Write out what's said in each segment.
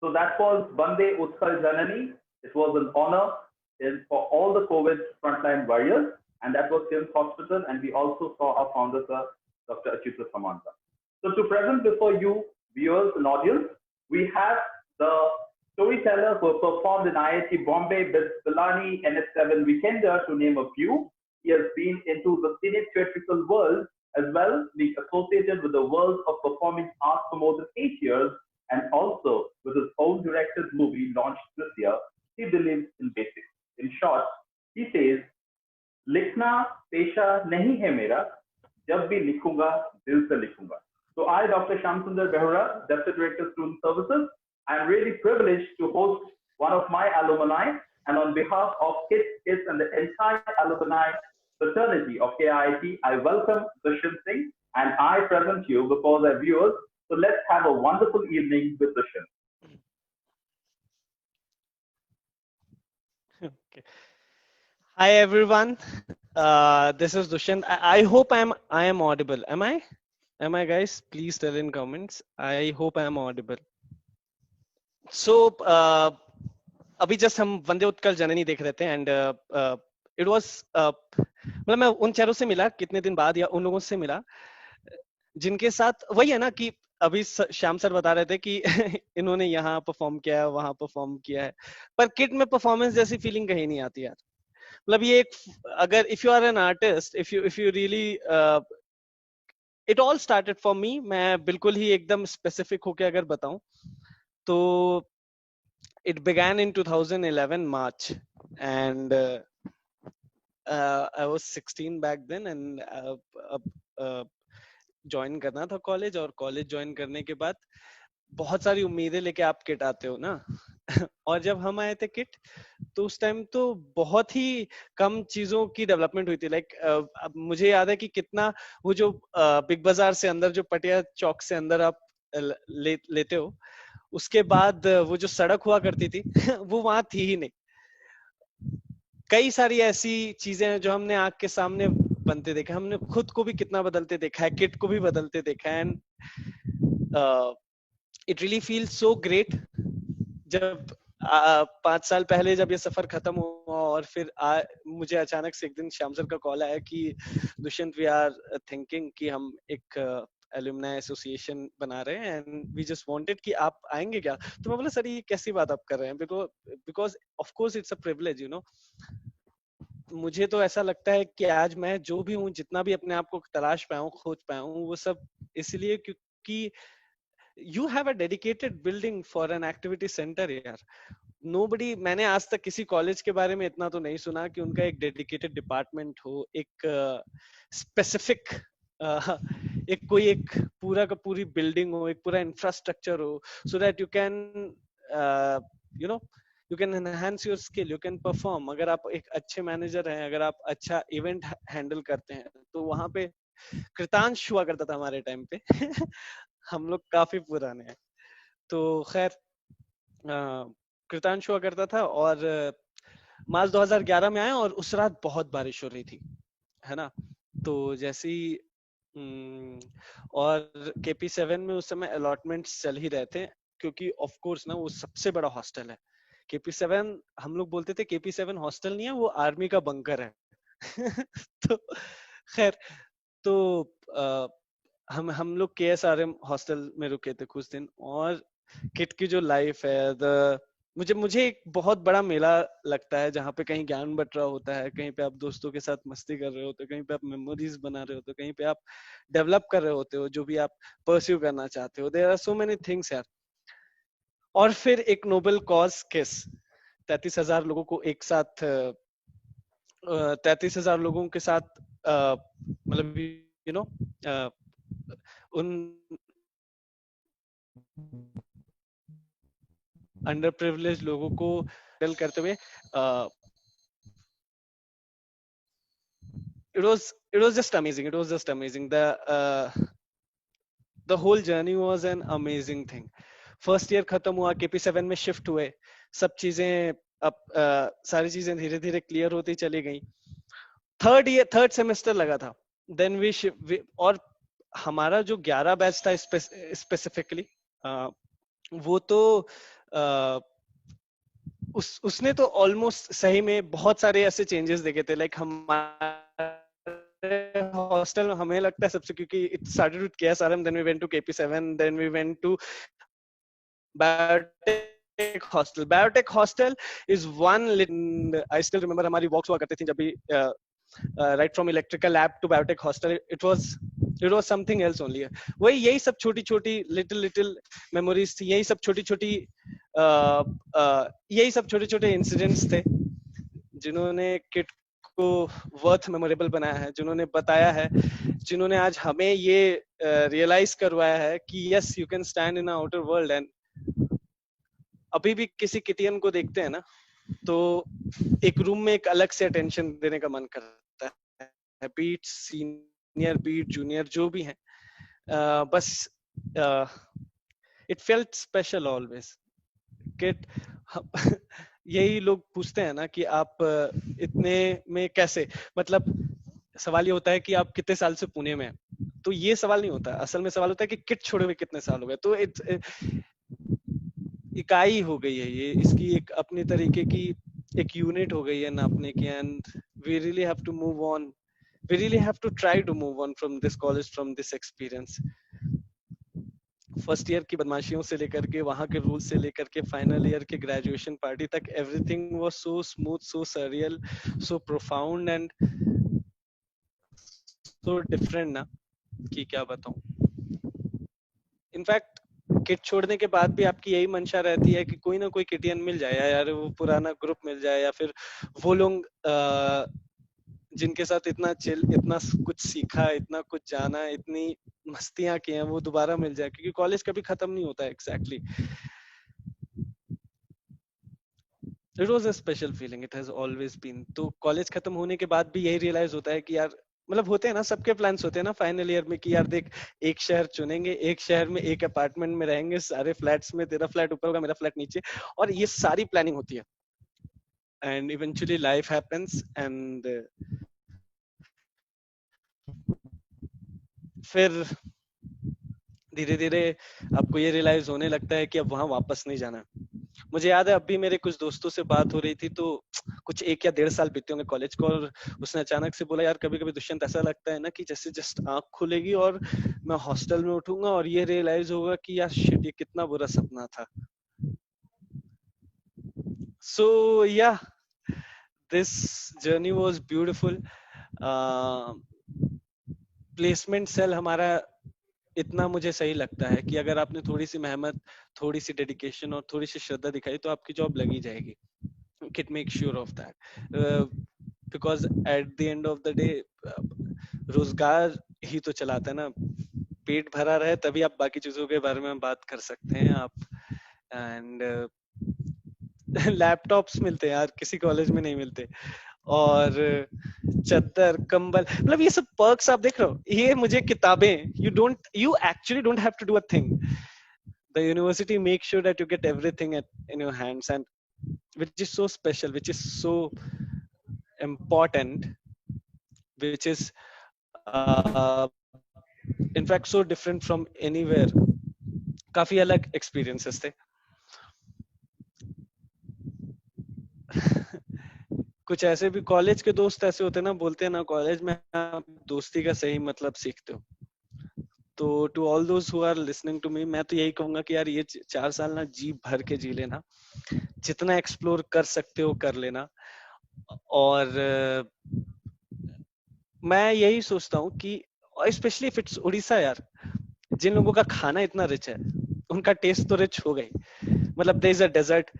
So that was Bande Utkal Janani. It was an honor for all the COVID frontline warriors, and that was KIMS Hospital. And we also saw our founder, sir, Dr. Achyuta Samanta. So to present before you, viewers and audience, we have the storyteller who performed in IIT Bombay, Bilani, NS7 Weekender, to name a few. He has been into the cine theatrical world as well, being associated with the world of performing arts for more than 8 years, and also with his own directed movie launched this year. He believes in basics. In short, he says, लिखना पेशा नहीं है मेरा, जब भी लिखूंगा दिल से लिखूंगा. So I, Dr. Shyamsundar Behura, Deputy Director of Student Services, I am really privileged to host one of my alumni, and on behalf of KITS and the entire alumni fraternity of KIIT, I welcome Dushyant Singh, and I present you before the viewers. So let's have a wonderful evening with Dushyant. Okay. Hi everyone. This is Dushyant. I hope I am audible. Am I? Am I, guys? Please tell in comments. I hope I am audible. So अभी just हम वंदे उत्कल जननी देख रहे थे, and it was मतलब मैं उन चेहरों से मिला कितने दिन बाद, या उन लोगों से मिला जिनके साथ वही है ना कि अभी श्याम सर बता रहे थे कि इन्होंने यहाँ परफॉर्म किया है, वहां परफॉर्म किया है, पर किट में परफॉर्मेंस जैसी फीलिंग कहीं नहीं आती यार. मतलब ये एक, अगर if you are an artist, if you really, it all started for me. मैं बिल्कुल ही एकदम स्पेसिफिक होके अगर बताऊं तो it began in 2011 March, and I was 16 back then, and join करना था कॉलेज, और कॉलेज ज्वाइन करने के बाद बहुत सारी उम्मीदें लेके आप किट आते हो ना. और जब हम आए थे किट, तो उस टाइम तो बहुत ही कम चीजों की डेवलपमेंट हुई थी. लाइक मुझे याद है कि कितना वो जो बिग बाजार से अंदर, जो पटिया चौक से अंदर आप लेते हो, उसके बाद वो जो सड़क हुआ करती थी वो वहां थी ही नहीं. कई सारी ऐसी चीजें हैं जो हमने आंख के सामने बनते देखा. हमने खुद को भी कितना बदलते देखा है, किट को भी बदलते देखा है, and it really feel so great जब 5 साल पहले जब ये सफर खत्म हुआ, और फिर मुझे अचानक से एक दिन श्याम सर का कॉल आया कि दुष्यंत, वी आर थिंकिंग कि हम एक एलुमनाई एसोसिएशन बना रहे हैं, एंड वी जस्ट वांटेड कि आप आएंगे क्या. तो मैं बोला, सर ये कैसी बात आप कर रहे हैं, because of course it's a privilege, you know. मुझे तो ऐसा लगता है कि आज मैं जो भी हूँ, जितना भी अपने आप को तलाश पाया हूँ, खोज पाया हूँ, वो सब इसलिए क्योंकि you have a dedicated building for an activity center यार. Nobody, मैंने आज तक किसी कॉलेज के बारे में इतना तो नहीं सुना कि उनका एक डेडिकेटेड डिपार्टमेंट हो, एक स्पेसिफिक एक कोई एक पूरा का पूरी बिल्डिंग हो, एक पूरा इंफ्रास्ट्रक्चर हो, so that you can you know, you can enhance your skill, you can perform. अगर आप एक अच्छे मैनेजर हैं, अगर आप अच्छा इवेंट हैंडल करते हैं, तो वहां पे कृतांश हुआ करता था हमारे टाइम पे. हम लोग काफी पुराने हैं, तो खैर कृतांश हुआ करता था. और मार्च 2011 में आया, और उस रात बहुत बारिश हो रही थी, है ना. तो जैसी और KP7 में उस समय अलॉटमेंट्स चल ही रहे थे, क्योंकि ऑफ कोर्स ना वो सबसे बड़ा हॉस्टल है. KP7 हम लोग बोलते थे KP7 हॉस्टल नहीं है, वो आर्मी का बंकर है. तो खैर, तो हम लोग KSRM हॉस्टल में रुके थे कुछ दिन. और किट की जो लाइफ है, मुझे एक बहुत बड़ा मेला लगता है जहाँ पे कहीं ज्ञान बट रहा होता है, कहीं पे आप दोस्तों के साथ मस्ती कर रहे होते हो, कहीं पे आप मेमोरीज बना रहे होते हो, कहीं पे आप डेवलप कर रहे होते हो जो भी आप परस्यू करना चाहते हो. There are so many things यार. और फिर एक नोबेल कॉज किस, 33,000 लोगों को एक साथ, 33,000 लोगों के साथ, मतलब यू नो, उन अंडर प्रिविलेज लोगों को डील करते हुए, it was just amazing. It was just amazing. The whole journey was an amazing thing. First year खत्म हुआ, KP7 में शिफ्ट हुए, सब चीजें अब सारी चीजें धीरे धीरे क्लियर होती चली गई. थर्ड सेमेस्टर लगा था, देन और हमारा जो 11 बैच था स्पेसिफिकली, वो तो उसने तो ऑलमोस्ट सही में बहुत सारे ऐसे चेंजेस देखे थे, लाइक हमारे हॉस्टल में हमें लगता है सबसे, क्योंकि it started with KSRM, then we went to KP seven, then we went to biotech hostel. Biotech hostel is one, I still remember हमारी वॉक्स हुआ करती थी जब भी right from electrical lab to biotech hostel. It was something else only. वही यही सब छोटी छोटी little memories थी, यही सब छोटी छोटे इंसिडेंट्स थे जिन्होंने किट को वर्थ मेमोरेबल बनाया है, जिन्होंने बताया है, जिन्होंने आज हमें ये रियलाइज करवाया है कि yes you can stand in outer world. And अभी भी किसी किटियन को देखते हैं ना तो एक रूम में एक अलग से अटेंशन देने का मन करता है, बीट सीनियर बीट जूनियर जो भी है, बस it felt special always. Kit यही लोग पूछते हैं ना कि आप इतने में कैसे, मतलब सवाल ये होता है कि आप कितने साल से पुणे में हैं, तो ये सवाल नहीं होता. असल में सवाल होता है कि किट छोड़े हुए कितने साल हो गए. तो इकाई हो गई है ये, इसकी एक अपनी तरीके की एक यूनिट हो गई है नापने की. And we really have to move on, we really have to try to move on from this college, from this experience. First year की बदमाशियों से लेकर के वहां के रूल्स से लेकर के फाइनल ईयर के ग्रेजुएशन पार्टी तक, everything was so smooth, so surreal, so profound and so different ना कि क्या बताऊं. इनफैक्ट किट छोड़ने के बाद भी आपकी यही मंशा रहती है कि कोई ना कोई किटियन मिल जाए यार, वो पुराना ग्रुप मिल जाए, या फिर वो लोग जिनके साथ इतना चिल, इतना कुछ सीखा, इतना कुछ जाना, इतनी मस्तियां की हैं, वो दोबारा मिल जाए, क्योंकि कॉलेज कभी खत्म नहीं होता है. Exactly, it was a special feeling, it has always been. तो कॉलेज खत्म होने के बाद भी यही रियलाइज होता है कि यार, मतलब होते हैं ना, सबके प्लान्स होते हैं ना फाइनल ईयर में कि यार देख, एक शहर चुनेंगे, एक शहर में एक अपार्टमेंट में रहेंगे, सारे फ्लैट्स में, तेरा फ्लैट ऊपर होगा, मेरा फ्लैट नीचे, और ये सारी प्लानिंग होती है. And eventually life happens and फिर धीरे धीरे आपको ये रियलाइज होने लगता है कि अब वहां वापस नहीं जाना. मुझे याद है अभी मेरे कुछ दोस्तों से बात हो रही थी, तो कुछ 1 या 1.5 साल बीते होंगे कॉलेज को, और उसने अचानक से बोला, यार कभी कभी दुष्यंत ऐसा लगता है ना कि जैसे जस्ट आंख खुलेगी और मैं हॉस्टल में उठूंगा और ये रियलाइज होगा कि यार शिट, ये कितना बुरा सपना था. So yeah, this journey was beautiful. Placement cell हमारा इतना मुझे सही लगता है कि अगर आपने थोड़ी सी मेहनत, थोड़ी सी डेडिकेशन और थोड़ी सी श्रद्धा दिखाई तो आपकी जॉब लगी जाएगी. It makes sure of that, because at the end of the day रोजगार ही तो चलाता है ना. पेट भरा रहे तभी आप बाकी चीजों के बारे में बात कर सकते हैं आप. एंड लैपटॉप्स मिलते हैं यार, किसी कॉलेज में नहीं मिलते, और चद्दर कंबल, मतलब ये सब पर्क्स आप देख रहे हो, ये मुझे किताबें, you actually don't have to do a thing. The university makes sure that you get everything in your hands, and which is so special, which is so important, which is in fact so different from anywhere. काफी अलग experiences थे. कुछ ऐसे भी college के दोस्त ऐसे होते हैं ना, बोलते हैं ना, कॉलेज में आप दोस्ती का सही मतलब सीखते हो. तो to all those who are listening to me, मैं तो यही कहूंगा कि यार ये 4 साल ना जी भर के जी लेना, जितना एक्सप्लोर कर सकते हो कर लेना. और मैं यही सोचता हूँ कि स्पेशली इफ इट्स उड़ीसा यार, जिन लोगों का खाना इतना रिच है, उनका टेस्ट तो रिच हो गई. मतलब देयर इज अ डेजर्ट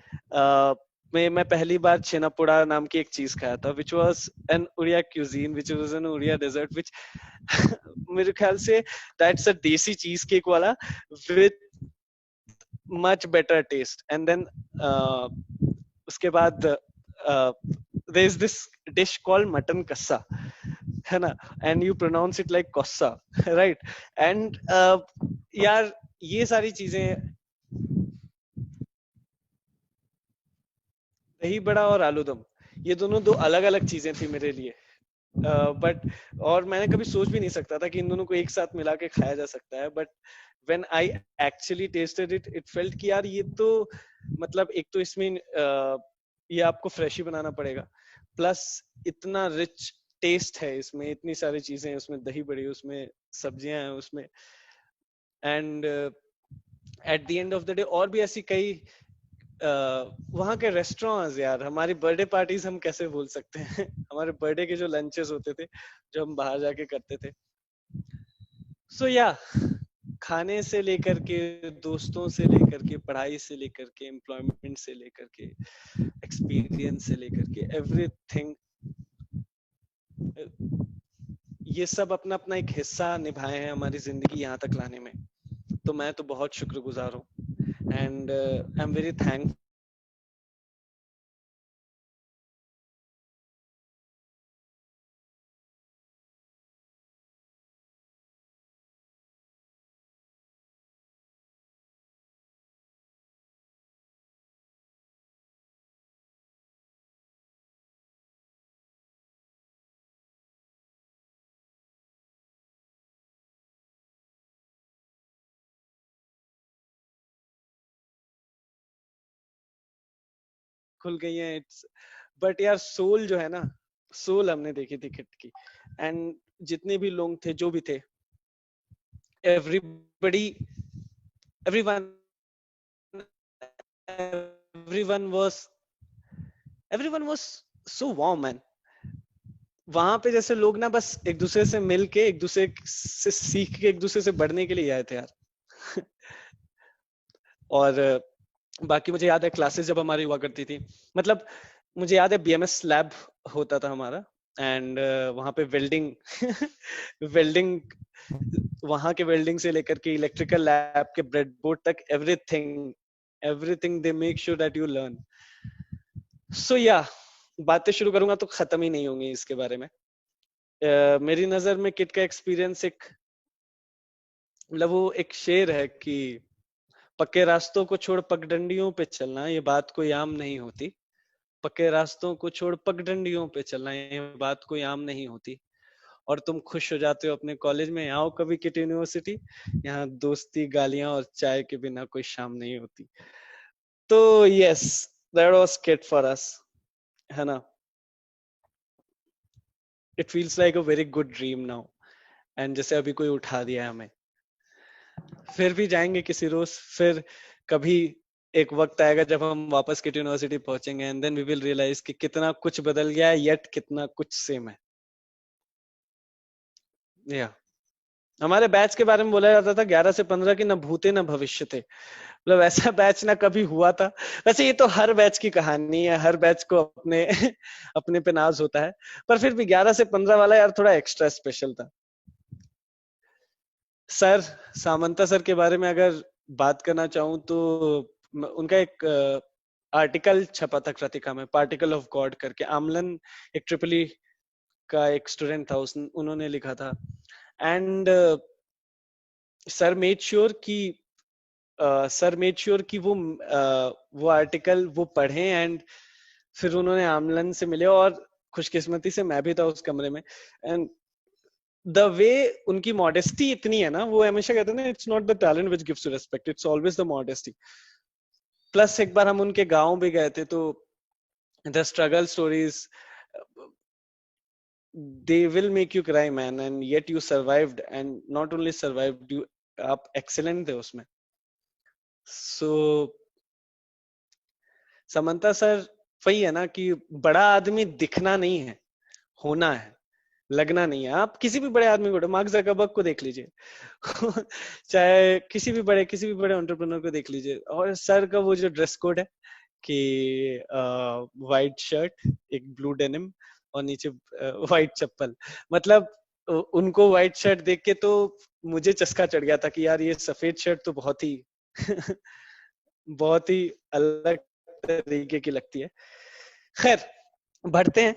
में मैं पहली बार छेनापोड़ा नाम की एक चीज खाया था, which was an Odia cuisine, which was an Odia dessert, which मेरे ख्याल से that's a देसी चीज केक वाला with much better taste. And then उसके बाद there is this dish called mutton kassa, है ना, and you pronounce it like kossa, right? And यार ये सारी चीजें, दही बड़ा और आलूदम, ये दोनों दो अलग अलग चीजें थी मेरे लिए. बट और मैंने कभी सोच भी नहीं सकता था कि इन दोनों को एक साथ मिला के खाया जा सकता है. But when I actually tasted it, it felt कि यार ये तो मतलब एक तो इसमें ये आपको फ्रेश ही बनाना पड़ेगा, प्लस इतना रिच टेस्ट है इसमें, इतनी सारी चीजें हैं उसमें, दही बड़ी उसमें, सब्जियां हैं उसमें, and at the end of the day और भी ऐसी कई वहाँ के रेस्टोरेंट्स, यार हमारी बर्थडे पार्टीज हम कैसे भूल सकते हैं हमारे बर्थडे के जो लंचेस होते थे जो हम बाहर जाके करते थे. सो या खाने से लेकर के, दोस्तों से लेकर के, पढ़ाई से लेकर के, एम्प्लॉयमेंट से लेकर के, एक्सपीरियंस से लेकर के, एवरीथिंग, ये सब अपना अपना एक हिस्सा निभाए हैं हमारी जिंदगी यहाँ तक लाने में. तो मैं तो बहुत शुक्रगुजार हूँ, and I am very thank खुल गई है. इट्स बट यार सोल जो है ना, सोल हमने देखी थी किट की, एंड जितने भी लोग थे जो भी थे, everybody, everyone, everyone was everyone was so warm, man. वहां पे जैसे लोग ना बस एक दूसरे से मिल के, एक दूसरे से सीख के, एक दूसरे से बढ़ने के लिए आए थे यार और बाकी मुझे याद है क्लासेस जब हमारी हुआ करती थी, मतलब मुझे याद है बीएमएस लैब होता था हमारा, एंड वहां पे वेल्डिंग वेल्डिंग, वहां के वेल्डिंग से लेकर के इलेक्ट्रिकल लैब के ब्रेडबोर्ड तक, everything, everything they make sure that you learn. So या बातें शुरू करूंगा तो खत्म ही नहीं होंगी इसके बारे में. मेरी नजर में किट का एक्सपीरियंस एक, मतलब वो एक शेर है कि पक्के रास्तों को छोड़ पगडंडियों पे चलना, ये बात कोई आम नहीं होती. पक्के रास्तों को छोड़ पगडंडियों पे चलना, ये बात कोई आम नहीं होती. और तुम खुश हो जाते हो अपने कॉलेज में, आओ कभी किट यूनिवर्सिटी, यहाँ दोस्ती, गालियां और चाय के बिना कोई शाम नहीं होती. तो yes, that was kit for us, है ना. It feels like a very good dream now, and जैसे अभी कोई उठा दिया है हमें. फिर भी जाएंगे किसी रोज, फिर कभी एक वक्त आएगा जब हम वापस किट यूनिवर्सिटी पहुंचेंगे, and then we will realise कि कितना कुछ बदल गया है, येट कितना कुछ सेम है. या हमारे बैच के बारे में बोला जाता था 11 से 15 की, न भूते न भविष्य थे, मतलब ऐसा बैच ना कभी हुआ था. वैसे ये तो हर बैच की कहानी है, हर बैच को अपने अपने पे नाज होता है, पर फिर भी 11 से 15 वाला यार थोड़ा एक्स्ट्रा स्पेशल था. सर सामंता सर के बारे में अगर बात करना चाहूँ तो उनका एक आर्टिकल छपा था कृतिका में, पार्टिकल ऑफ गॉड करके. आमलन एक ट्रिपल ई का एक स्टूडेंट था, उन्होंने लिखा था, एंड सर मेड श्योर कि वो आर्टिकल वो पढ़े, एंड फिर उन्होंने आमलन से मिले, और खुशकिस्मती से मैं भी था उस कमरे में. एंड द वे उनकी मॉडेस्टी इतनी है ना, वो हमेशा कहते हैं ना, it's not the talent which gives you respect, it's always the modesty. Plus एक बार हम उनके गांव भी गए थे, तो the struggle stories, they will make you cry, man, and yet you survived, and not only survived, you आप excellent थे उसमें. So समंता सर वही है ना कि बड़ा आदमी दिखना नहीं है, होना है, लगना नहीं है. आप किसी भी बड़े आदमी को, मार्क जकरबर्ग को देख लीजिए चाहे किसी भी बड़े एंटरप्रेन्योर को देख लीजिए, और सर का वो जो ड्रेस कोड है कि व्हाइट शर्ट, एक ब्लू डेनिम, और नीचे व्हाइट चप्पल, मतलब उनको व्हाइट शर्ट देख के तो मुझे चस्का चढ़ गया था कि यार ये सफेद शर्ट तो बहुत ही बहुत ही अलग तरीके की लगती है. खैर बढ़ते हैं,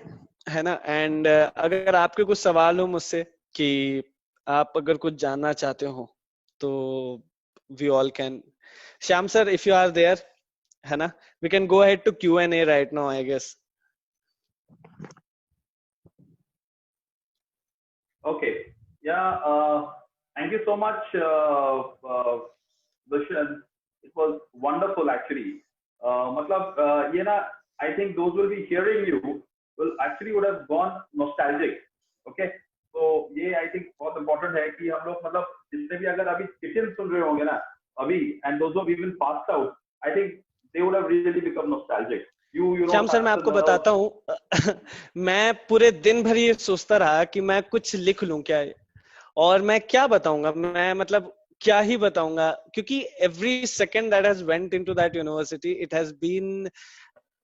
है ना. एंड अगर आपके कुछ सवाल हो मुझसे, कि आप अगर कुछ जानना चाहते हो, तो we all can. Shyam sir, if you are there, है ना, we can go ahead to Q&A right now, I guess. Okay. Yeah. Thank you so much, Dushyant. It was wonderful actually. मतलब ये ना, I think those will be hearing you will actually would have gone nostalgic. Okay, तो ये I think बहुत important है कि हम लोग मतलब जितने भी अगर अभी किचन सुन रहे होंगे ना अभी, and those who have even passed out, I think they would have really become nostalgic. You Shyam don't sir, have मैं the आपको nerve. बताता हूँ मैं पूरे दिन भर ये सोचता रहा कि मैं कुछ लिख लूं क्या, और मैं क्या बताऊंगा, मैं मतलब क्या ही बताऊंगा, क्योंकि every second that has went into that university it has been,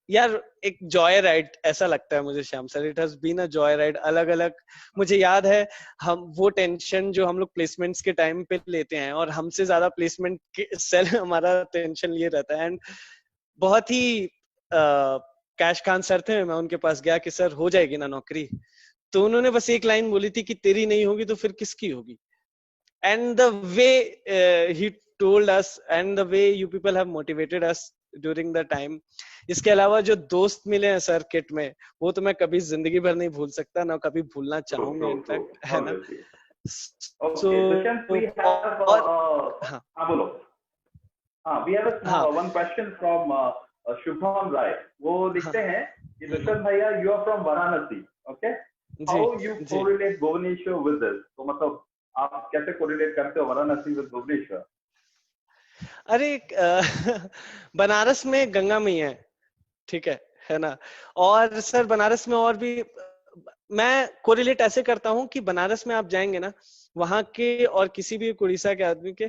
यार एक जॉय राइड ऐसा लगता है मुझे Shyam sir. It has been a joy ride, अलग अलग। मुझे याद है हम वो टेंशन जो हम लोग प्लेसमेंट्स के टाइम पे लेते हैं, और हमसे ज्यादा प्लेसमेंट के सेल हमारा टेंशन लिए रहता है। एंड बहुत ही कैश खान सर थे, मैं उनके पास गया कि सर हो जाएगी ना नौकरी, तो उन्होंने बस एक लाइन बोली थी कि तेरी नहीं होगी तो फिर किसकी होगी। And the way he told us and the way you people have motivated us during the time, इसके अलावा जो दोस्त मिले हैं सर किट में, वो तो मैं कभी जिंदगी भर नहीं भूल सकता, ना कभी भूलना चाहूंगा इनफैक्ट, है ना। Obviously. So Okay, Dushyant, we have और हाँ बोलो. We have a हाँ one question from Shubham Rai. वो लिखते हाँ हैं कि दुष्यंत भैया, you are from Varanasi, okay? Ji How you ji. correlate Bhubaneswar with this? तो मतलब आप कैसे correlate करते हो वाराणसी with Bhubaneswar? अरे बनारस में गंगा मैया है, ठीक है ना। और सर बनारस में और भी मैं कोरिलेट ऐसे करता हूं कि बनारस में आप जाएंगे ना, वहां के और किसी भी उड़ीसा के आदमी के,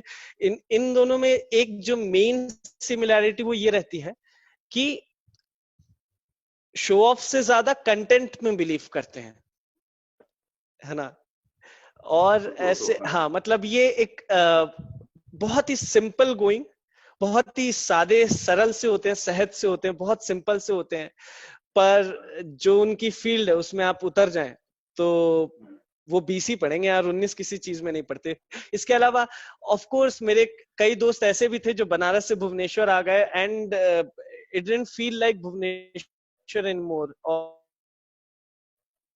इन दोनों में एक जो मेन सिमिलैरिटी वो ये रहती है कि शो ऑफ से ज्यादा कंटेंट में बिलीव करते हैं, है ना। और ऐसे हाँ, मतलब ये एक बहुत ही सिंपल गोइंग, बहुत ही सादे सरल से होते हैं, सहज से होते हैं, बहुत सिंपल से होते हैं, पर जो उनकी फील्ड है उसमें आप उतर जाएं तो वो 20 ही पढ़ेंगे यार, 19 किसी चीज में नहीं पढ़ते। इसके अलावा ऑफ कोर्स मेरे कई दोस्त ऐसे भी थे जो बनारस से भुवनेश्वर आ गए, and it didn't feel like Bhubaneswar anymore.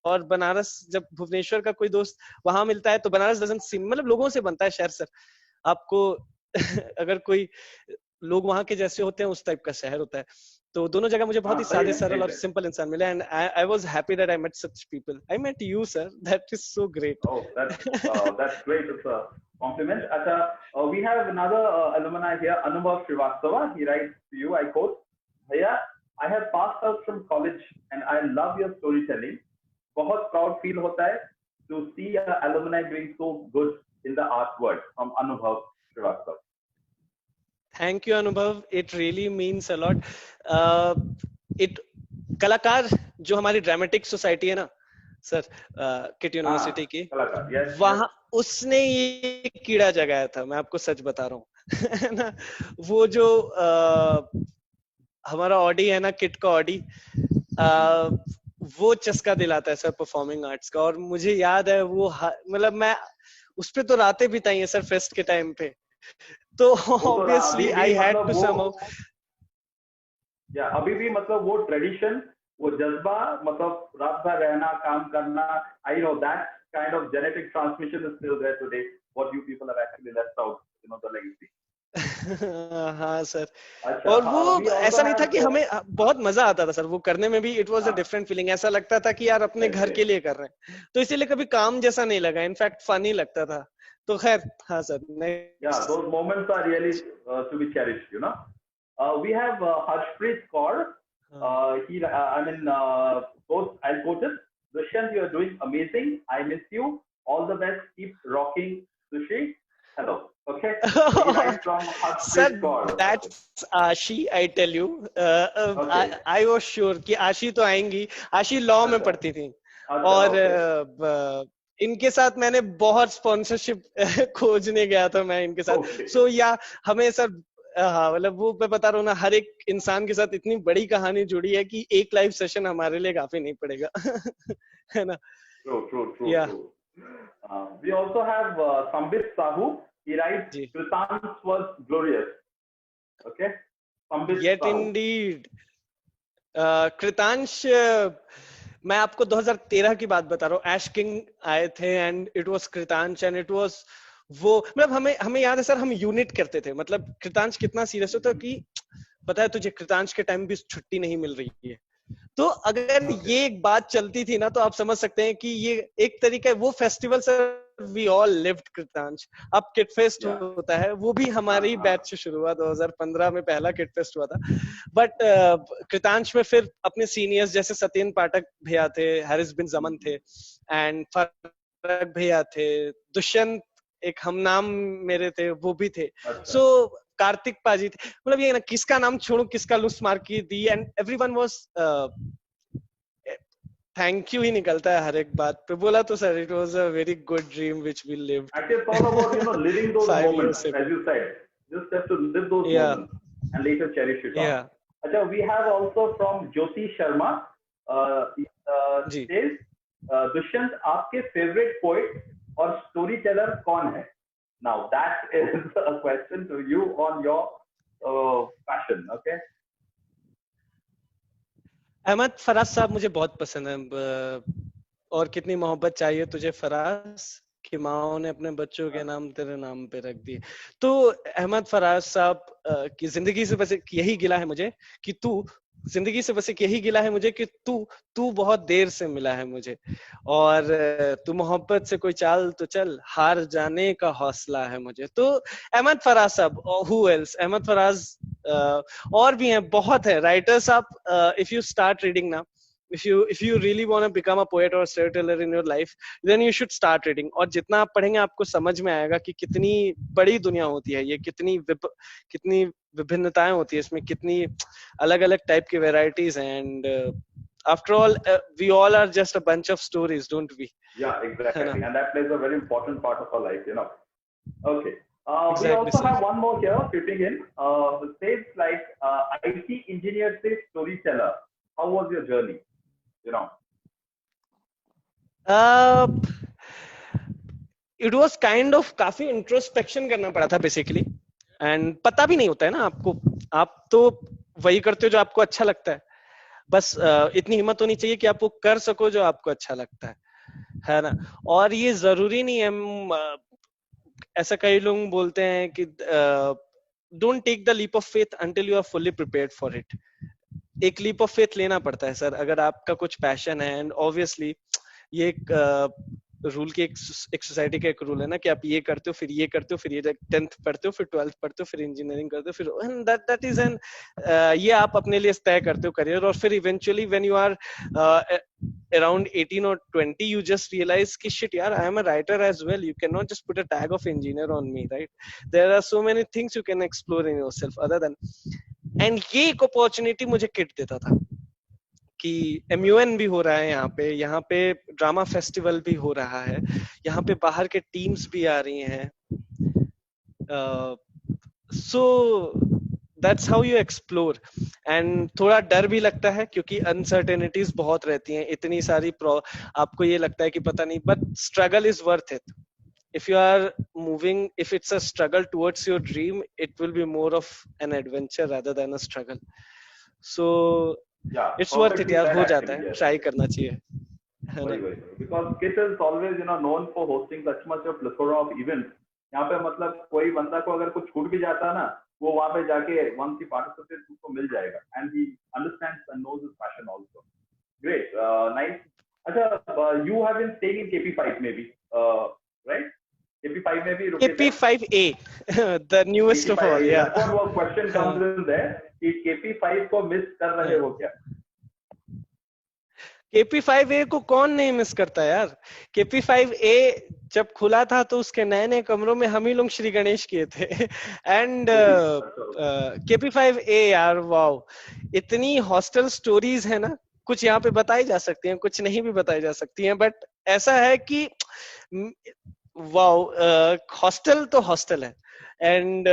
और बनारस जब भुवनेश्वर का कोई दोस्त वहां मिलता है तो बनारस डजंट सीम, मतलब लोगों से बनता है शहर सर आपको अगर कोई लोग वहां के जैसे होते हैं उस टाइप का शहर होता है। तो दोनों जगह मुझे बहुत ही सही सादे है, सरल सही और है. सिंपल इंसान मिले, and I was happy that I met such people. I met you sir, that is so great. Oh, that's great. It's a compliment. Acha, we have another alumni here, Anubhav Srivastava. He writes to you, I quote, Bhaiya, I have passed out from college and I love your storytelling. बहुत proud feel होता है to see alumni doing so good in the art world. From Anubhav Srivastava. Thank you Anubhav, it really means a lot. It कलाकार जो हमारी dramatic society है ना sir, kit university की, कलाकार, yes, वहां उसने ये कीड़ा जगाया था, मैं आपको सच बता रहा हूँ है ना। वो जो हमारा ऑडी है ना, किट का ऑडी, वो चस्का दिलाता है सर परफॉर्मिंग आर्ट्स का। और मुझे याद है वो मतलब मैं उस पे तो रातें बिताई है सर फेस्ट के टाइम पे, तो obviously I had to somehow. या अभी भी मतलब वो ट्रेडिशन, वो जज्बा, मतलब रात भर रहना, काम करना, I know that kind of genetic transmission is still there today, what you people have actually left out, you know, the legacy. हाँ सर। अच्छा, और वो वी ऐसा आल्सो नहीं था कि हैव. हमें बहुत मजा आता था सर वो करने में भी, it was a different feeling, ऐसा लगता था कि यार अपने घर के लिए कर रहे हैं, तो इसीलिए कभी काम जैसा नहीं लगा, इनफैक्ट फन ही लगता था। तो खैर हाँ sir, Yeah, those moments are really to be cherished, you know. We have Harshpreet Kaur. I mean, I'll quote it. Dushyant, you are doing amazing. I miss you. All the best. Keep rocking, Sushi. Hello. Okay. So he writes from Sir, Harshpreet Kaur. that's Ashi, I tell you. Okay. I was sure कि आशी तो आएंगी। आशी law में पढ़ती थी, अच्छा, और okay. इनके साथ मैंने बहुत स्पॉन्सरशिप खोजने गया था मैं इनके साथ। Okay. सो या हमें सर, हाँ मतलब वो मैं बता रहा हूँ ना, हर एक इंसान के साथ इतनी बड़ी कहानी जुड़ी है कि एक लाइव सेशन हमारे लिए काफी नहीं पड़ेगा है ना। True. या We also have Sambit Sahu. He writes, जी, Kritans was glorious. Okay. Sambit येट Sahu. इंडीड। कृतांश, मैं आपको 2013 की बात बता रहा हूँ, एश किंग आए थे and it was Kritansh, and it was वो मतलब हमें हमें याद है सर, हम यूनिट करते थे, मतलब कृतांश कितना सीरियस होता कि पता है तुझे कृतांश के टाइम भी छुट्टी नहीं मिल रही है। तो अगर Okay. ये एक बात चलती थी ना, तो आप समझ सकते हैं कि ये एक तरीका है, वो festival sir we all lived Kritansh. अब किड फेस्ट Yeah. होता है, वो भी हमारे ही हाँ. बैच से शुरू हुआ, 2015 में पहला किड फेस्ट हुआ था। बट कृतांश में फिर अपने सीनियर्स जैसे सत्येन पाठक भैया थे, हैरिस बिन जमन थे, एंड फरक भैया थे, दुष्यंत एक हम नाम मेरे थे, वो भी थे। अच्छा. सो कार्तिक पाजी थे, मतलब ये ना किसका नाम छोड़ू किसका लुस मार की दी, and everyone was thank you ही निकलता है हर एक बात पे। बोला तो sir it was a very good dream which we lived Actually, it's all about, living those 5 moments, years ago. as you said. Just have to live those Yeah, moments and later cherish it on. yeah. Acha, we have also from Jyoti Sharma. Ji Says, Dushyant, आपके favorite poet or storyteller कौन है? Now that is a question to you on your passion. Okay. Ahmad Faraz साहब मुझे बहुत पसंद है। और कितनी मोहब्बत चाहिए तुझे फराज, कि माओ ने अपने बच्चों के नाम तेरे नाम पे रख दिए। तो अहमद फराज साहब की जिंदगी से बस एक यही गिला है मुझे कि तू, जिंदगी से बस एक यही गिला है मुझे कि तू तू बहुत देर से मिला है मुझे, और तू मोहब्बत से कोई चाल तो चल, हार जाने का हौसला है मुझे। तो अहमद फराज साहब, हु एल्स, अहमद फराज। और भी हैं, बहुत है राइटर्स। आप इफ यू स्टार्ट रीडिंग ना, if you really want to become a poet or a storyteller in your life, then you should start reading। और जितना आप पढ़ेंगे आपको समझ में आएगा कि कितनी बड़ी दुनिया होती है ये, कितनी विभिन्नताएं होती है इसमें, कितनी अलग अलग टाइप की वेराइटीज हैं। And after all we all are just a bunch of stories, don't we? Yeah, है ना? exactly. And that plays a very important part of our life. Okay. We exactly also have sir. one more here fitting in. It says like IT engineer say storyteller. How was your journey? You know. It was kind of, काफी introspection करना पड़ा था basically. And पता भी नहीं होता है ना आपको, आप तो वही करते हो जो आपको अच्छा लगता है। बस इतनी हिम्मत होनी चाहिए कि आप वो कर सको जो आपको अच्छा लगता है ना? और ये जरूरी नहीं है, ऐसा कई लोग बोलते हैं कि don't take the leap of faith until you are fully prepared for it. एक लीप ऑफ फेथ लेना पड़ता है सर, अगर आपका कुछ पैशन है। एंड ऑब्वियसली ये एक रूल की, एक सोसाइटी का एक रूल है ना, कि आप ये करते हो, फिर ये करते हो, फिर ये 10th पढ़ते हो, फिर 12th पढ़ते हो, फिर इंजीनियरिंग करते हो, फिर दैट इज एन, ये आप अपने लिए तय करते हो करियर। और फिर eventually when you are around 18 or 20 you just realize कि shit यार, I am a writer as well, you cannot just put a tag of engineer on me, right? There are so many things you can explore in yourself other than, and ये एक opportunity मुझे kit देता था कि MUN भी हो रहा है यहाँ पे ड्रामा फेस्टिवल भी हो रहा है, यहाँ पे बाहर के टीम्स भी आ रही हैं। So that's how you explore. And थोड़ा डर भी लगता है क्योंकि अनसर्टेनिटीज बहुत रहती हैं, इतनी सारी आपको ये लगता है कि पता नहीं, but struggle is worth it. if you are moving, if it's a struggle towards your dream, it will be more of an adventure rather than a struggle. So Yeah, it's worth it perfectly यार, said हो जाता actually. है, Yes. try करना चाहिए, है ना? वही because KIT is always known for hosting such much a plethora of events. यहाँ पे मतलब कोई बंदा को अगर कुछ छूट भी जाता है ना, वो वहाँ पे जाके once he participates उसको मिल जाएगा, and he understands and knows his passion also. Great, nice. अच्छा, you have been staying in KP5 maybe, right? KP5 में भी रुके थे? KP5A, the newest of all, KP5A. yeah. That's what question comes in there. कि KP5 को miss कर रहे हो क्या? KP5A को कौन नहीं मिस करता यार? KP5A जब खुला था तो उसके नए नए कमरों में हम ही लोग श्री गणेश किए थे। एंड KP5A यार, वाओ, इतनी हॉस्टल स्टोरीज है ना, कुछ यहाँ पे बताई जा सकती हैं, कुछ नहीं भी बताई जा सकती हैं, बट ऐसा है कि वाओ, हॉस्टल तो हॉस्टल है। एंड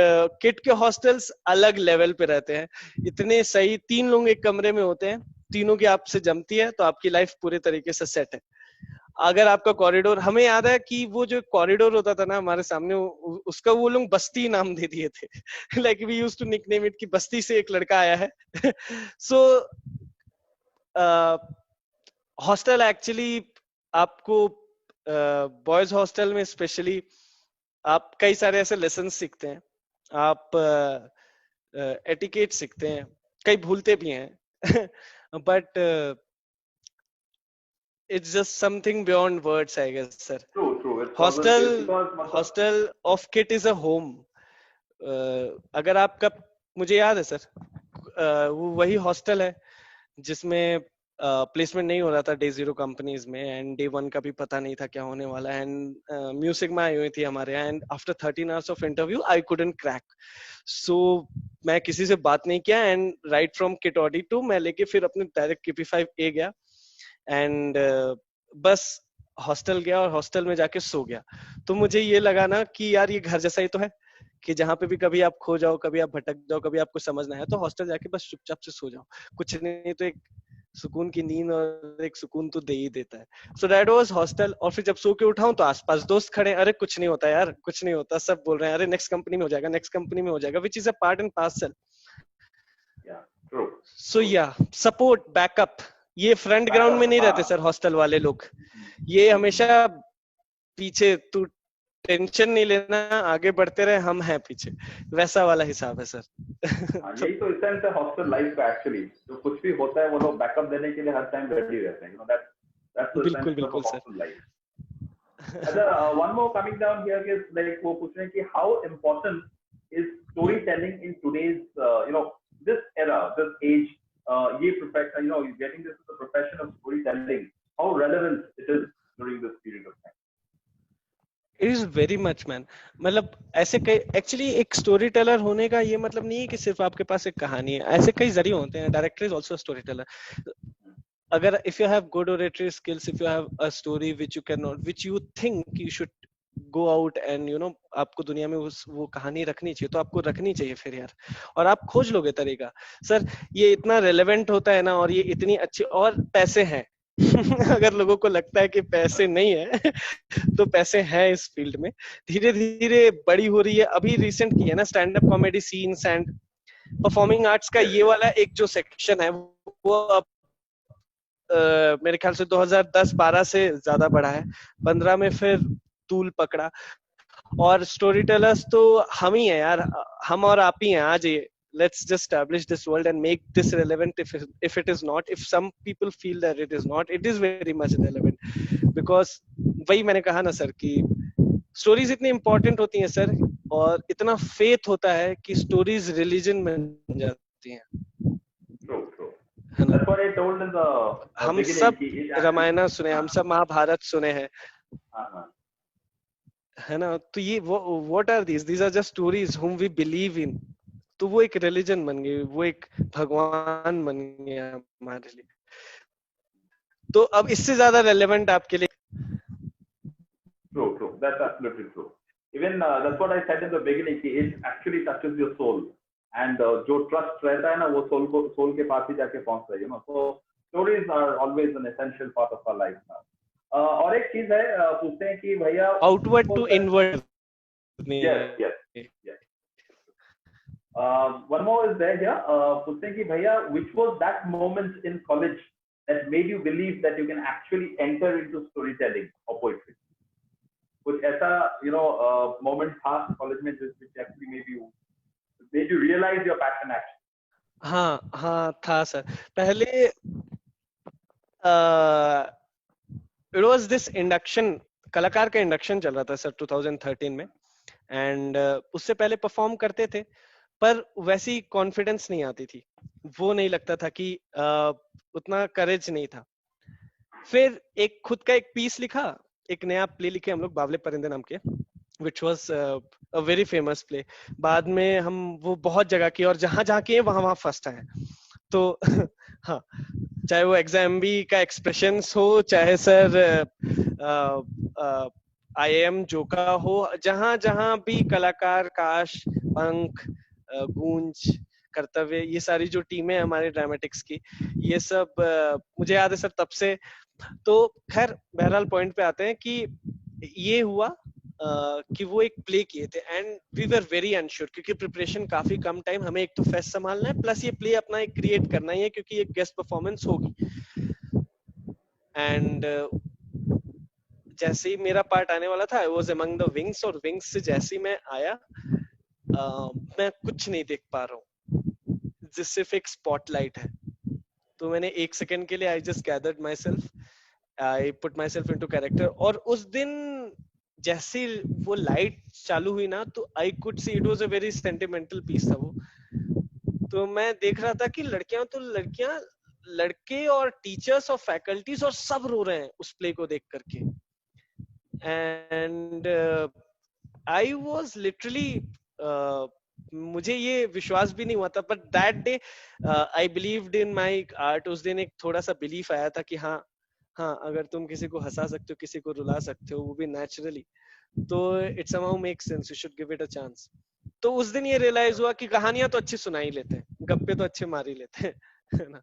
किट के हॉस्टल्स अलग लेवल पे रहते हैं, इतने सही। 3 लोग एक कमरे में होते हैं, तीनों की आपसे जमती है तो आपकी लाइफ पूरे तरीके से सेट है। अगर आपका कॉरिडोर, हमें याद है कि वो जो कॉरिडोर होता था ना हमारे सामने, उसका वो लोग बस्ती नाम दे दिए थे। Like we used to nickname it कि बस्ती से एक लड़का आया है। सो हॉस्टल एक्चुअली आपको, बॉयज हॉस्टल में स्पेशली आप कई सारे ऐसे लेसन सीखते हैं, आप एटिकेट सीखते हैं, कई भूलते भी हैं but it's just something beyond words, I guess, sir. True. It wasn't. Hostel, It's because मतलब hostel of kit is a home. अगर आपका, मुझे याद है सर, वो वही हॉस्टल है जिसमें प्लेसमेंट नहीं हो रहा था डे 0 कंपनीज में, एंड डे 1 का भी पता नहीं था क्या होने वाला है, एंड म्यूजिक में आई हुई थी हमारे यहाँ, and after 13 hours of interview I couldn't crack, so मैं किसी से बात नहीं किया, and right from kit Audi to मैं लेके फिर अपने डायरेक्ट KP5A गया, एंड बस हॉस्टल गया और हॉस्टल में जाके सो गया। तो मुझे ये लगा ना कि यार ये घर जैसा ही तो है, कि जहाँ पे भी कभी आप खो जाओ, कभी आप भटक जाओ, कभी आपको समझ ना आए तो हॉस्टल जाके बस चुपचाप से सो जाओ, कुछ नहीं तो एक सुकून की नींद और एक सुकून तो दे ही देता है। So that was hostel. और फिर जब सो के उठाऊं तो आसपास दोस्त खड़े, अरे कुछ नहीं होता यार, कुछ नहीं होता, सब बोल रहे हैं अरे नेक्स्ट कंपनी में हो जाएगा, नेक्स्ट कंपनी में हो जाएगा, which is a part and parcel. So yeah support, backup, ये फ्रंट ग्राउंड में नहीं रहते सर हॉस्टल वाले लोग, ये हमेशा पीछे, तू टेंशन नहीं लेना, आगे बढ़ते रहे, हम हैं पीछे, वैसा वाला हिसाब है सर। यही तो एसेंस है हॉस्टल लाइफ का एक्चुअली, जो कुछ भी होता है वो लोग बैकअप देने के लिए हर टाइम रेडी रहते हैं, you know that's the essence of hostel life. अच्छा, one more coming down here is like वो पूछ रहे हैं कि how important is story telling in today's you know this era, this age, ये profession, you know getting this is the profession of story telling, how relevant it is during this period of time? It is very much man, मतलब ऐसे कई, actually एक story teller होने का ये मतलब नहीं है कि सिर्फ आपके पास एक कहानी है, ऐसे कई जरिए होते हैं। Director is also story teller. अगर if you have good oratory skills, if you have a story which you can not, which you think you should go out and you know, आपको दुनिया में वो कहानी रखनी चाहिए तो आपको रखनी चाहिए फिर यार, और आप खोज लोगे तरीका। सर ये इतना रेलेवेंट होता है ना, और ये इतनी अच्छी, और पैसे हैं अगर लोगों को लगता है कि पैसे नहीं है तो पैसे हैं इस फील्ड में, धीरे धीरे बड़ी हो रही है। अभी रिसेंट की है ना stand up comedy scenes and performing arts का ये वाला एक जो सेक्शन है वो अब मेरे ख्याल से 2010-12 से ज्यादा बढ़ा है, 15 में फिर तूल पकड़ा। और स्टोरी टेलर्स तो हम ही हैं यार, हम और आप ही हैं। आज ये let's just establish this world and make this relevant. If it is not, if some people feel that it is not, it is very much relevant, because वही मैंने कहा ना सर कि स्टोरीज इतनी इंपॉर्टेंट होती हैं सर, और इतना फेथ होता है कि स्टोरीज रिलीजन बन जाती हैं। That's what I told in the हम सब रामायण सुने, हम सब महाभारत सुने हैं, है ना? तो ये what are these are just stories whom we believe in. तो वो एक रिलीजन बन गई, वो एक भगवान बन गया हमारे लिए। तो अब इससे ज्यादा रेलेवेंट आपके लिए? True. That's absolutely true. Even that's what I said in the beginning. It actually touches your soul, and जो trust रहता है ना वो soul के पास ही जाके पहुंचता है, you know. So stories are always an essential part of our life now. और एक चीज है, पूछते हैं कि भैया outward to inward. Yes. One more is there here. पूछते हैं कि भैया which was that moment in college that made you believe that you can actually enter into storytelling or poetry? कुछ ऐसा you know moment था college में which actually made you realize your passion actually? हाँ था sir. पहले it was this induction, कलाकार का induction चल रहा था सर 2013 में, एंड उससे पहले परफॉर्म करते थे पर वैसी कॉन्फिडेंस नहीं आती थी, वो नहीं लगता था कि उतना करेज नहीं था। फिर एक खुद का एक पीस लिखा, एक नया प्ले लिखे हम लोग बावले परिंदे नाम के, which was a very famous play। बाद में हम वो बहुत जगह किए और जहां जहां किए वहां फर्स्ट आए। तो हाँ, चाहे वो एग्जाम भी का एक्सप्रेशंस हो, चाहे सर IIM जोका हो, जहां जहां भी कलाकार, काश, पंख, गूंज, कर्तव्य, ये सारी जो टीमें हमारे ड्रामेटिक्स की, ये सब मुझे याद है सर तब से। तो खैर बहरहाल पॉइंट पे आते हैं कि ये हुआ कि वो एक प्ले किए थे and we were very unsure, क्योंकि प्रिपरेशन काफी कम टाइम, हमें एक तो फेस्ट संभालना है प्लस ये प्ले अपना एक क्रिएट करना ही है क्योंकि एक गेस्ट परफॉर्मेंस होगी। एंड जैसे ही मेरा पार्ट आने वाला था, I was among the wings, और विंग्स से जैसे ही मैं आया, मैं कुछ नहीं देख पा रहा हूँ, जिस सिर्फ एक स्पॉटलाइट है। तो मैंने एक सेकंड के लिए I just gathered my self, I put my self into character, और उस दिन जैसे वो लाइट चालू हुई ना, तो I could see it was a very sentimental piece था वो। तो मैं देख रहा था कि लड़कियां, लड़के और टीचर्स और फैकल्टीज और सब रो रहे हैं उस प्ले को देख करके। एंड आई वॉज लिटरली, मुझे ये विश्वास भी नहीं हुआ था, but that day I believed in my art. उस दिन एक थोड़ा सा बिलीफ आया था कि हाँ हाँ, अगर तुम किसी को हंसा सकते हो, किसी को रुला सकते हो, वो भी नेचुरली, तो it somehow make sense, you should give it a chance. तो उस दिन ये रियलाइज हुआ कि कहानियां तो अच्छी सुना ही लेते हैं, गप्पे तो अच्छे मार ही लेते हैं, है ना।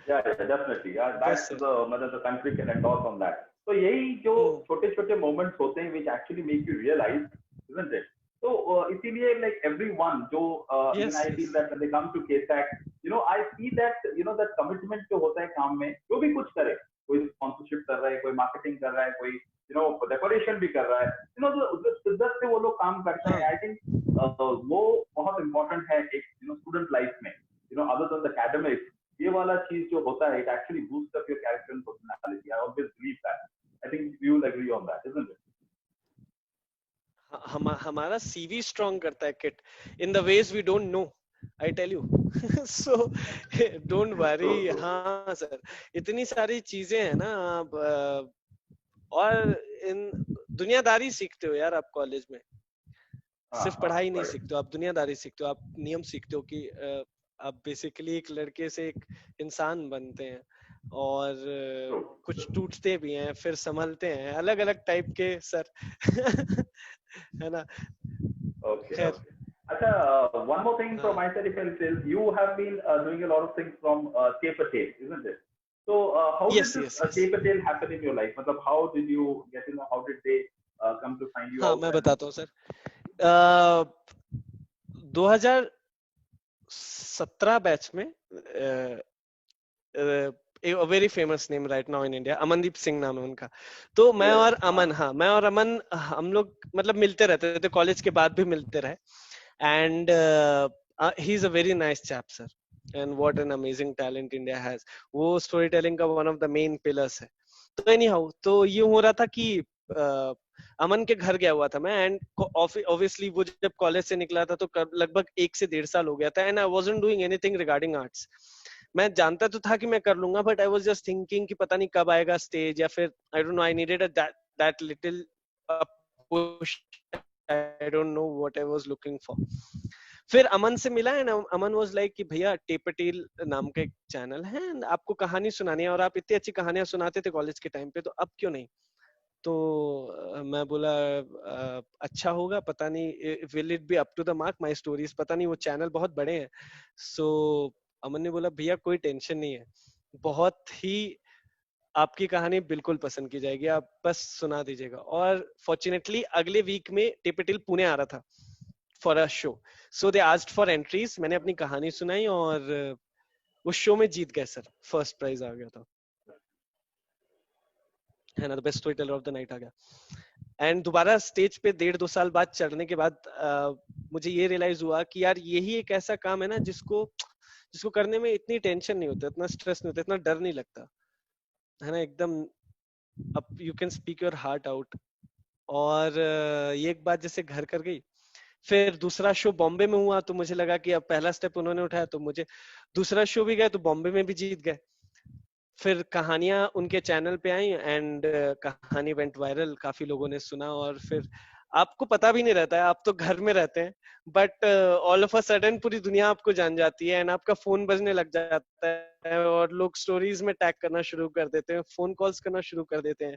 Yeah, yeah, definitely. Yeah, बस that's सर। the मतलब the country can endorse on that. तो यही जो छोटे छोटे moments होते हैं which actually make you realize, isn't it? तो इसीलिए like everyone जो even yes I yes. feel that when they come to KSAC, I see that that commitment जो होता है काम में, जो भी कुछ करे, कोई sponsorship कर रहा है, कोई marketing कर रहा है, कोई decoration भी कर रहा है, जो शिद्दत से वो लोग काम करते हैं, हाँ I think वो बहुत important है एक student life में, other than the academics. ये वाला चीज जो होता है, it actually boosts up your character and personality. I always believe that. I think you will agree on that, isn't it? हमारा सीवी स्ट्रॉन्ग करता है KIIT in the ways we don't know, I tell you. So don't worry. True, true, true. हाँ sir, इतनी सारी चीजें हैं ना आप, और इन दुनियादारी सीखते हो यार आप कॉलेज में। सिर्फ पढ़ाई नहीं Right. सीखते हो, आप दुनियादारी सीखते हो, आप नियम सीखते हो कि आप बेसिकली एक लड़के से एक इंसान बनते हैं, और True. कुछ टूटते भी हैं, फिर संभलते हैं, अलग अलग टाइप के सर। है ना। Okay, खैर। okay. Acha, one more thing from हाँ my side, if I'll tell, you have been doing a lot of things from K Patel, isn't it? So, how did yes this yes yes. K Patel happen in your life? Matlab, how did you get to know? How did they come to find you हाँ out? मैं And बताता हूँ sir. 2017 batch में, very famous name right now in India, Amandeep Singh नाम है उनका। तो मैं yes, और अमन, हाँ मैं और अमन, हम लोग मतलब मिलते रहते थे, कॉलेज के बाद भी मिलते रहे। And he is a very nice chap sir, and what an amazing talent India has. वो स्टोरी टेलिंग का one of the main pillars है। तो एनी हाउ, तो ये हो रहा था कि अमन के घर गया हुआ था मैं, एंड ऑब्वियसली वो जब कॉलेज से निकला था तो लगभग 1 से 1.5 साल हो गया था, and I wasn't doing anything regarding arts. मैं जानता तो था कि मैं कर लूंगा, but I was just thinking कि पता नहीं कब आएगा स्टेज, या फिर I don't know, I needed that little push, I don't know what I was looking for. फिर अमन से मिला, एंड अमन वाज लाइक कि भैया टे पटेल नाम का एक चैनल है, आपको कहानी सुनानी है, और आप इतनी अच्छी कहानियां सुनाते थे कॉलेज के टाइम पे, तो अब क्यों नहीं। तो मैं बोला अच्छा होगा, पता नहीं will it be up to the mark my stories, पता नहीं, वो चैनल बहुत बड़े हैं। सो अमन ने बोला भैया कोई टेंशन नहीं है, बहुत ही आपकी कहानी बिल्कुल पसंद की जाएगी, आप बस सुना दीजिएगा। और फॉर्चुनेटली अगले वीक में टिपिटल पुणे आ रहा था for a show, so they asked for entries, मैंने अपनी कहानी सुनाई, और उस शो में जीत गए सर, फर्स्ट प्राइज आ गया था, है ना, the best story teller of the night आ गया। एंड दोबारा स्टेज पे 1.5-2 साल बाद चढ़ने के बाद मुझे ये रियलाइज हुआ कि यार यही एक ऐसा काम है ना जिसको जिसको करने में इतनी टेंशन नहीं होता, इतना स्ट्रेस नहीं होता, इतना डर नहीं लगता, है ना, एकदम अब you can speak your heart out. और ये एक बात जैसे घर कर गई। फिर दूसरा शो बॉम्बे में हुआ, तो मुझे लगा कि अब पहला स्टेप उन्होंने उठाया, तो मुझे दूसरा शो भी गया, तो बॉम्बे में भी जीत गए। फिर कहानियां उनके चैनल पे आई, एंड कहानी वेंट वायरल, काफी लोगों ने सुना, और फिर आपको पता भी नहीं रहता है, आप तो घर में रहते हैं, but all of a sudden पूरी दुनिया आपको जान जाती है, एंड आपका फोन बजने लग जाता है, और लोग स्टोरीज में टैग करना शुरू कर देते हैं, फोन कॉल्स करना शुरू कर देते हैं,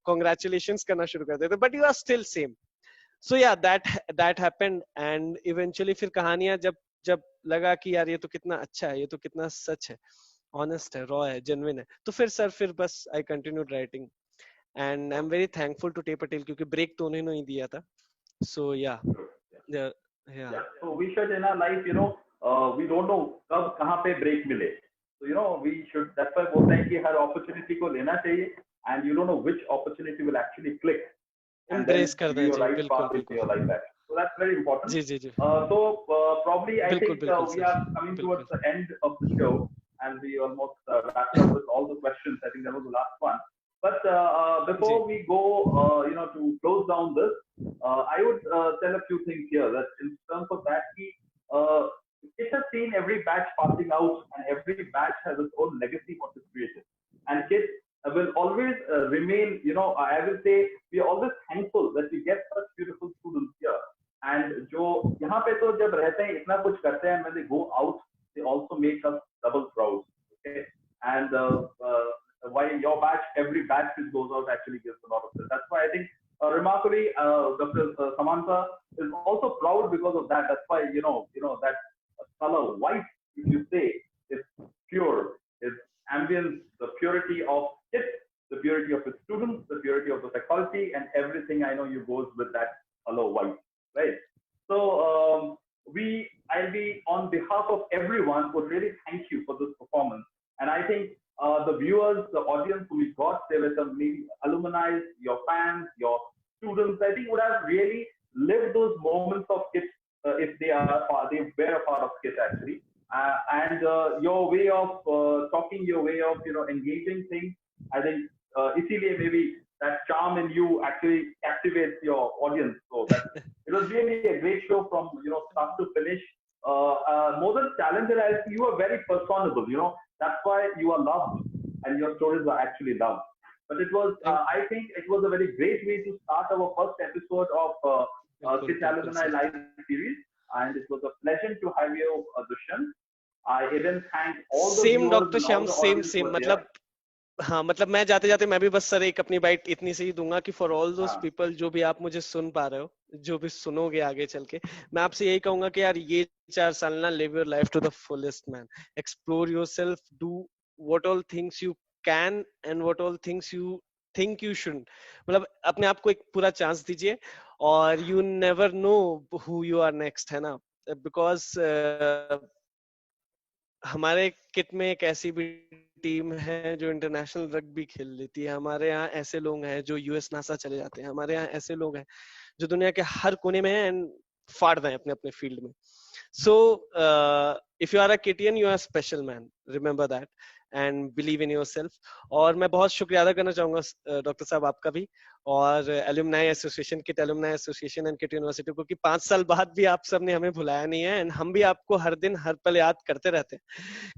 कॉन्ग्रेचुलेशंस करना शुरू कर देते हैं, but you are still same. So yeah that happened, and eventually फिर कहानियां जब जब लगा कि यार ये तो कितना अच्छा है, ये तो कितना सच है, ऑनेस्ट है, रॉ है, जेन्युइन है, तो फिर सर फिर बस I continued writing, and I am very thankful to टे पटेल, क्योंकि ब्रेक तो उन्होंने ही दिया था। सो या या yeah. So we should in our life, we don't know कब कहाँ पे ब्रेक मिले. So we should. That's why बोलते हैं कि हर opportunity को लेना चाहिए. and you don't know which opportunity will actually click and then embrace कर give दें you a जी, right बिल्कुल path into your बिल्कुल life actually. So that's very important. जी जी जी Probably I बिल्कुल think बिल्कुल we sir are coming towards बिल्कुल the end of the show, and we almost wrapped up with all the questions. I think that was the last one. But जी before we go, to close down this, I would tell a few things here. That in terms of that, uh, it has seen every batch passing out, and every batch has its own legacy what is created. And kids will always remain. I will say we are always thankful that we get such beautiful students here. And जो यहाँ पे तो जब रहते हैं इतना कुछ करते हैं, when they go out, they also make us double proud. Okay, and why your batch, every batch which goes out actually gives a lot of this. That's why I think remarkably, Dr. Samantha is also proud because of that. That's why that color white, if you say, is pure, is ambience, the purity of it, the purity of the students, the purity of the faculty, and everything I know you goes with that color white. Right. So I'll be on behalf of everyone would really thank you for this performance. And I think the viewers, the audience who we got, there were some maybe alumni, your fans, your students, I think would have really lived those moments of KIT if they were a part of KIT actually. And your way of talking, your way of engaging things, I think इसीलिए maybe that charm in you actually captivates your audience. So that it was really a great show from start to finish. More than talented, you are very personable. That's why you are loved, and your stories are actually loved. But it was, I think, it was a very great way to start our first episode of KIT Alumni Live series, and it was a pleasure to have you, Dushyant. I even thank all the same viewers doctor and all Shyam the same audience who same were there. मतलब हाँ मतलब मैं जाते जाते मैं भी बस sir एक अपनी बाइट इतनी सी ही दूंगा कि फॉर ऑल दोस हाँ, पीपल जो भी आप मुझे सुन पा रहे हो, जो भी सुनोगे आगे चल के, मैं आपसे यही कहूंगा कि यार ये 4 साल ना live your life to the fullest man, explore yourself, do what all things you can and what all things you think you should, मतलब अपने आप को एक पूरा चांस दीजिए, और you never know who you are next, है ना, बिकॉज हमारे किट में एक ऐसी भी टीम है जो इंटरनेशनल रग्बी खेल लेती है, हमारे यहाँ ऐसे लोग हैं जो यूएस नासा चले जाते हैं, हमारे यहाँ ऐसे लोग हैं जो दुनिया के हर कोने में हैं एंड फाड़ रहे हैं अपने अपने फील्ड में. So if you are a Kitian, you are a special man. Remember that and believe in yourself. और मैं बहुत शुक्रिया अदा करना चाहूंगा डॉक्टर साहब आपका भी, और alumni association, kit alumni association and kit university को, कि 5 साल बाद भी आप सब ने हमें भुलाया नहीं है, एंड हम भी आपको हर दिन हर पल याद करते रहते हैं,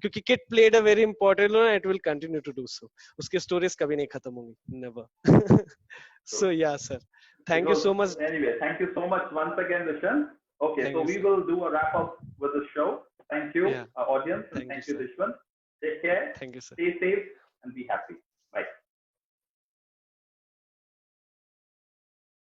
क्योंकि KIIT played a very important role and it will continue to do so. उसकी स्टोरीज कभी नहीं खत्म होंगी, never. So yeah sir, thank you so much. Anyway, thank you so much once again, Dushyant. Okay, Thank so you, we sir. will do a wrap up with the show. Thank you, Yeah. audience, and Thank you, thank you, sir. Dushyant. Take care, Thank you, sir. stay safe, and be happy.